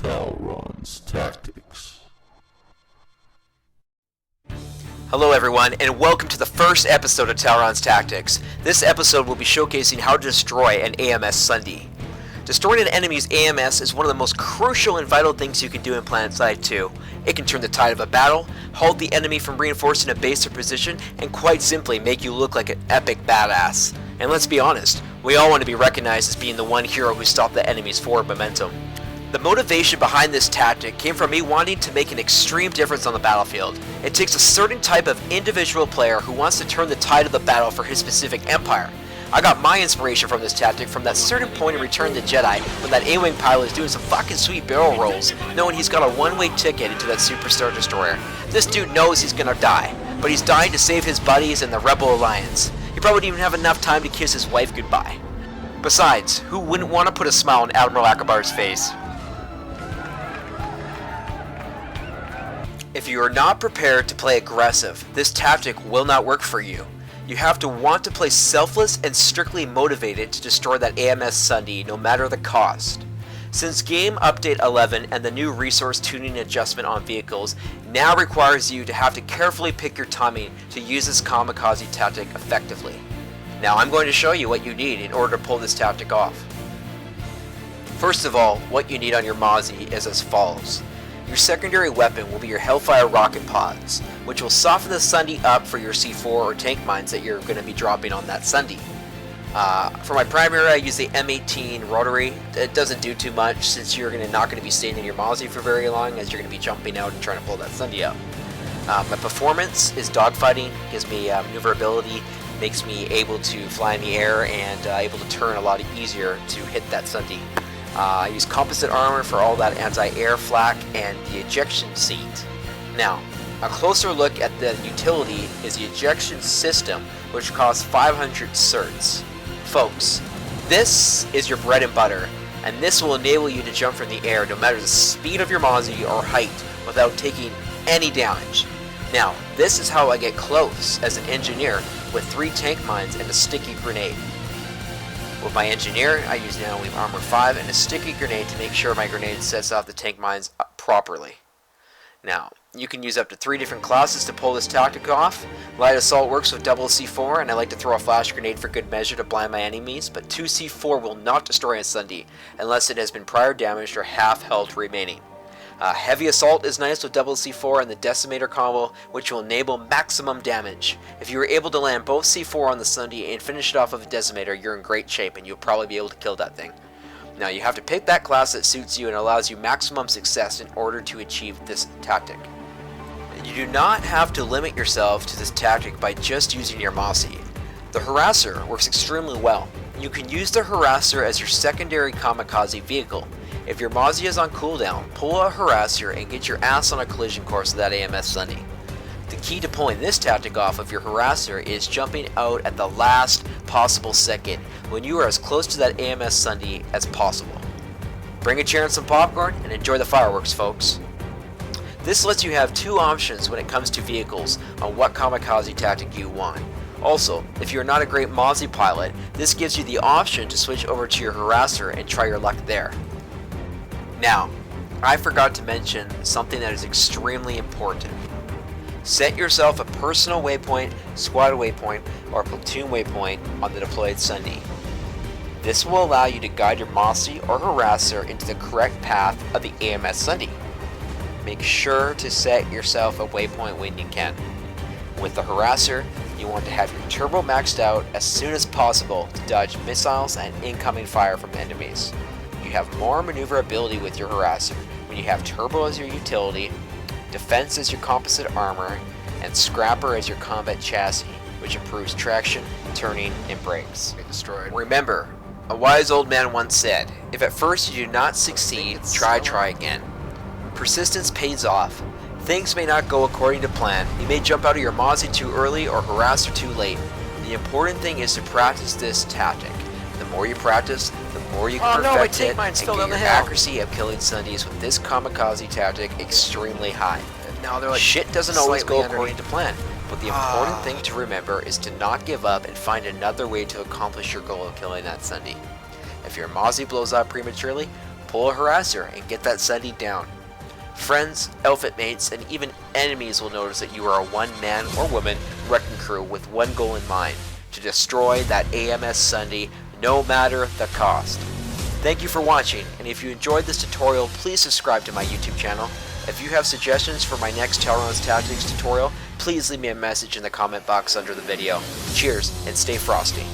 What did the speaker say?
Talron's Tactics. Hello everyone, and welcome to the first episode of Talron's Tactics. This episode will be showcasing how to destroy an AMS Sundy. Destroying an enemy's AMS is one of the most crucial and vital things you can do in Planetside 2. It can turn the tide of a battle, halt the enemy from reinforcing a base or position, and quite simply make you look like an epic badass. And let's be honest, we all want to be recognized as being the one hero who stopped the enemy's forward momentum. The motivation behind this tactic came from me wanting to make an extreme difference on the battlefield. It takes a certain type of individual player who wants to turn the tide of the battle for his specific empire. I got my inspiration from this tactic from that certain point in Return of the Jedi when that A-Wing pilot is doing some fucking sweet barrel rolls, knowing he's got a one-way ticket into that Superstar Destroyer. This dude knows he's gonna die, but he's dying to save his buddies and the Rebel Alliance. He probably didn't even have enough time to kiss his wife goodbye. Besides, who wouldn't want to put a smile on Admiral Akbar's face? If you are not prepared to play aggressive, this tactic will not work for you. You have to want to play selfless and strictly motivated to destroy that AMS Sundy no matter the cost. Since Game Update 11 and the new resource tuning adjustment on vehicles now requires you to have to carefully pick your timing to use this kamikaze tactic effectively. Now I'm going to show you what you need in order to pull this tactic off. First of all, what you need on your Mozzie is as follows. Your secondary weapon will be your Hellfire rocket pods, which will soften the Sundy up for your C4 or tank mines that you're going to be dropping on that Sundy. For my primary, I use the M18 rotary. It doesn't do too much since you're not going to be staying in your Mozzie for very long, as you're going to be jumping out and trying to pull that Sundy up. My performance is dogfighting, gives me maneuverability, makes me able to fly in the air and able to turn a lot easier to hit that Sundy. I use composite armor for all that anti-air flak and the ejection seat. Now, a closer look at the utility is the ejection system, which costs 500 certs. Folks, this is your bread and butter, and this will enable you to jump from the air no matter the speed of your Mozzie or height without taking any damage. Now, this is how I get close as an engineer with 3 tank mines and a sticky grenade. With my engineer, I use Nanowave Armor 5 and a sticky grenade to make sure my grenade sets off the tank mines properly. Now, you can use up to 3 different classes to pull this tactic off. Light Assault works with double C4, and I like to throw a flash grenade for good measure to blind my enemies, but 2 C4 will not destroy a Sundy unless it has been prior damaged or half health remaining. Heavy Assault is nice with double C4 and the Decimator combo, which will enable maximum damage. If you are able to land both C4 on the Sundy and finish it off with a Decimator, you're in great shape and you'll probably be able to kill that thing. Now you have to pick that class that suits you and allows you maximum success in order to achieve this tactic. You do not have to limit yourself to this tactic by just using your Mozzie. The Harasser works extremely well. You can use the Harasser as your secondary kamikaze vehicle. If your Mozzie is on cooldown, pull a Harasser and get your ass on a collision course with that AMS Sundy. The key to pulling this tactic off of your Harasser is jumping out at the last possible second when you are as close to that AMS Sundy as possible. Bring a chair and some popcorn and enjoy the fireworks, folks. This lets you have 2 options when it comes to vehicles on what kamikaze tactic you want. Also, if you're not a great Mozzie pilot, this gives you the option to switch over to your Harasser and try your luck there. Now, I forgot to mention something that is extremely important. Set yourself a personal waypoint, squad waypoint, or platoon waypoint on the deployed Sundy. This will allow you to guide your Mozzie or Harasser into the correct path of the AMS Sundy. Make sure to set yourself a waypoint when you can. With the Harasser, you want to have your turbo maxed out as soon as possible to dodge missiles and incoming fire from enemies. You have more maneuverability with your Harasser when you have turbo as your utility, defense as your composite armor, and scrapper as your combat chassis, which improves traction, turning, and brakes. Destroyed. Remember, a wise old man once said, if at first you do not succeed, try again. Persistence pays off. Things may not go according to plan. You may jump out of your Mozzie too early or Harasser too late. The important thing is to practice this tactic. The more you practice, the more you can perfect it and get your accuracy of killing Sundys with this kamikaze tactic extremely high. Now they're like shit doesn't always go according to plan, but the important thing to remember is to not give up and find another way to accomplish your goal of killing that Sundy. If your Mozzie blows up prematurely, pull a harasser and get that Sundy down. Friends, outfit mates, and even enemies will notice that you are a one-man or woman wrecking crew with one goal in mind: to destroy that AMS Sundy no matter the cost. Thank you for watching, and if you enjoyed this tutorial, please subscribe to my YouTube channel. If you have suggestions for my next Talron's Tactics tutorial, please leave me a message in the comment box under the video. Cheers, and stay frosty.